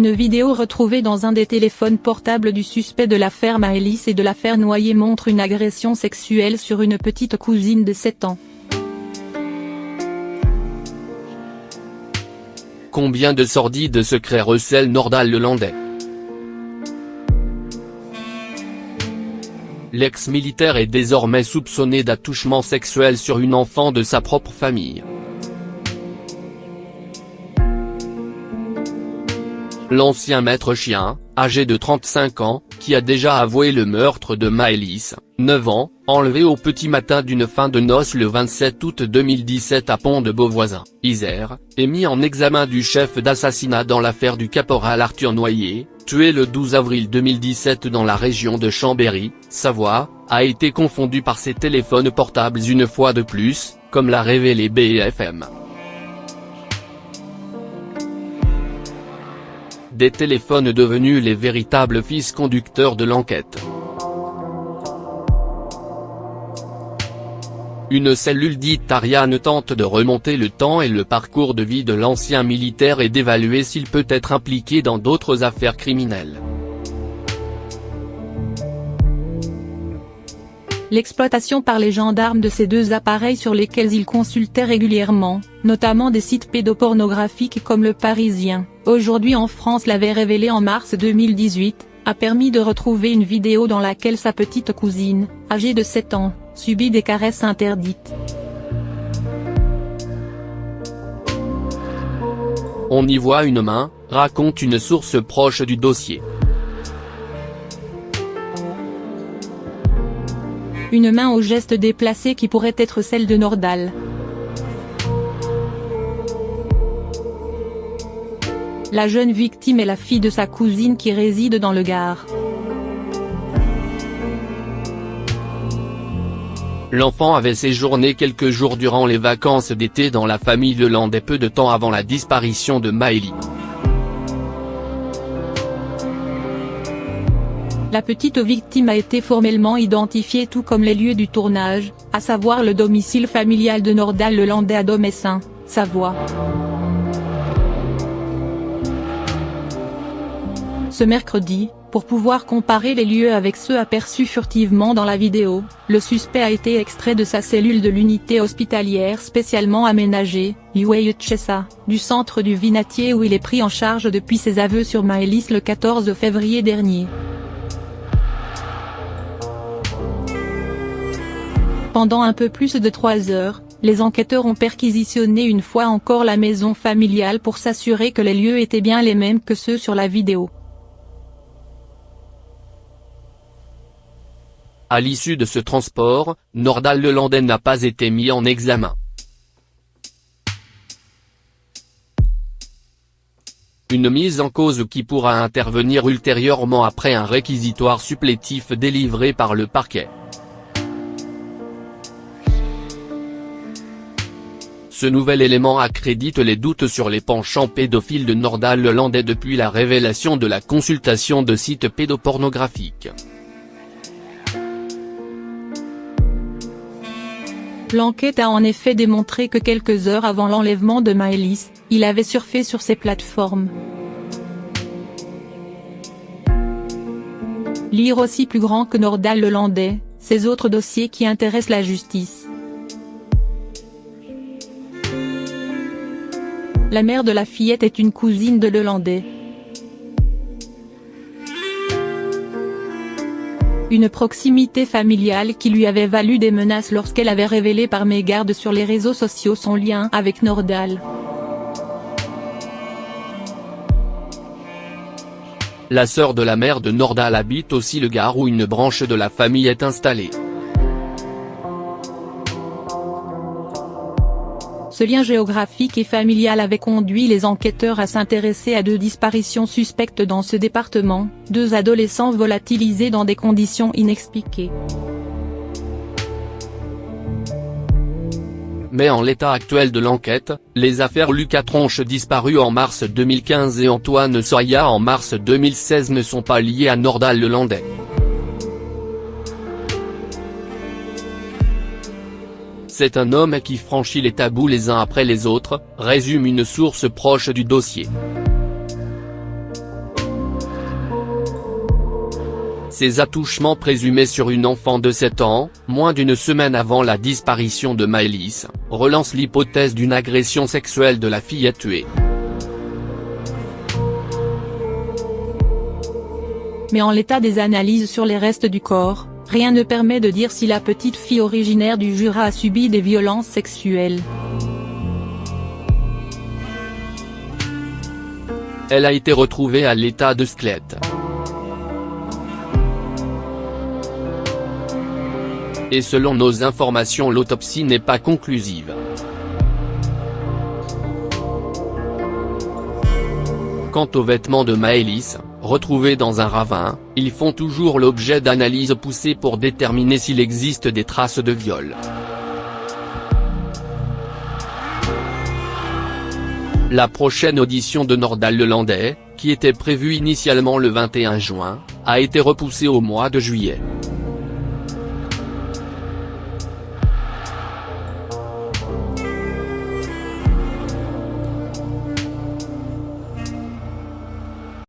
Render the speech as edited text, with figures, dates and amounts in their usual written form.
Une vidéo retrouvée dans un des téléphones portables du suspect de l'affaire Maëlys et de l'affaire Noyer montre une agression sexuelle sur une petite cousine de 7 ans. Combien de sordides secrets recèle Nordal-Lelandais? L'ex-militaire est désormais soupçonné d'attouchement sexuel sur une enfant de sa propre famille. L'ancien maître chien, âgé de 35 ans, qui a déjà avoué le meurtre de Maëlys, 9 ans, enlevé au petit matin d'une fin de noces le 27 août 2017 à Pont-de-Beauvoisin, Isère, est mis en examen du chef d'assassinat dans l'affaire du caporal Arthur Noyer, tué le 12 avril 2017 dans la région de Chambéry, Savoie, a été confondu par ses téléphones portables une fois de plus, comme l'a révélé BFM. Des téléphones devenus les véritables fils conducteurs de l'enquête. Une cellule dite Ariane tente de remonter le temps et le parcours de vie de l'ancien militaire et d'évaluer s'il peut être impliqué dans d'autres affaires criminelles. L'exploitation par les gendarmes de ces deux appareils sur lesquels ils consultaient régulièrement, notamment des sites pédopornographiques comme Le Parisien, aujourd'hui en France l'avait révélé en mars 2018, a permis de retrouver une vidéo dans laquelle sa petite cousine, âgée de 7 ans, subit des caresses interdites. On y voit une main, raconte une source proche du dossier. Une main au geste déplacé qui pourrait être celle de Nordal. La jeune victime est la fille de sa cousine qui réside dans le Gard. L'enfant avait séjourné quelques jours durant les vacances d'été dans la famille Lelandais peu de temps avant la disparition de Maëlys. La petite victime a été formellement identifiée tout comme les lieux du tournage, à savoir le domicile familial de Nordal-Lelandais à Domessin, Savoie. Ce mercredi, pour pouvoir comparer les lieux avec ceux aperçus furtivement dans la vidéo, le suspect a été extrait de sa cellule de l'unité hospitalière spécialement aménagée, Ueyutchessa, du centre du Vinatier où il est pris en charge depuis ses aveux sur Maëlys le 14 février dernier. Pendant un peu plus de 3 heures, les enquêteurs ont perquisitionné une fois encore la maison familiale pour s'assurer que les lieux étaient bien les mêmes que ceux sur la vidéo. À l'issue de ce transport, Nordal-Lelandais n'a pas été mis en examen. Une mise en cause qui pourra intervenir ultérieurement après un réquisitoire supplétif délivré par le parquet. Ce nouvel élément accrédite les doutes sur les penchants pédophiles de Nordal-Lelandais depuis la révélation de la consultation de sites pédopornographiques. L'enquête a en effet démontré que quelques heures avant l'enlèvement de Maëlys, il avait surfé sur ces plateformes. Lire aussi plus grand que Nordal-Lelandais, ces autres dossiers qui intéressent la justice. La mère de la fillette est une cousine de Lelandais. Une proximité familiale qui lui avait valu des menaces lorsqu'elle avait révélé par mégarde sur les réseaux sociaux son lien avec Nordal. La sœur de la mère de Nordal habite aussi le Gard où une branche de la famille est installée. Ce lien géographique et familial avait conduit les enquêteurs à s'intéresser à 2 disparitions suspectes dans ce département, 2 adolescents volatilisés dans des conditions inexpliquées. Mais en l'état actuel de l'enquête, les affaires Lucas Tronche disparu en mars 2015 et Antoine Soya en mars 2016 ne sont pas liées à Nordal-Lelandais. C'est un homme qui franchit les tabous les uns après les autres, résume une source proche du dossier. ces attouchements présumés sur une enfant de 7 ans, moins d'une semaine avant la disparition de Maëlys, relance l'hypothèse d'une agression sexuelle de la fille tuée. Mais en l'état des analyses sur les restes du corps, rien ne permet de dire si la petite fille originaire du Jura a subi des violences sexuelles. Elle a été retrouvée à l'état de squelette. Et selon nos informations, l'autopsie n'est pas conclusive. Quant aux vêtements de Maëlys, retrouvés dans un ravin, ils font toujours l'objet d'analyses poussées pour déterminer s'il existe des traces de viol. La prochaine audition de Nordal Lelandais, qui était prévue initialement le 21 juin, a été repoussée au mois de juillet.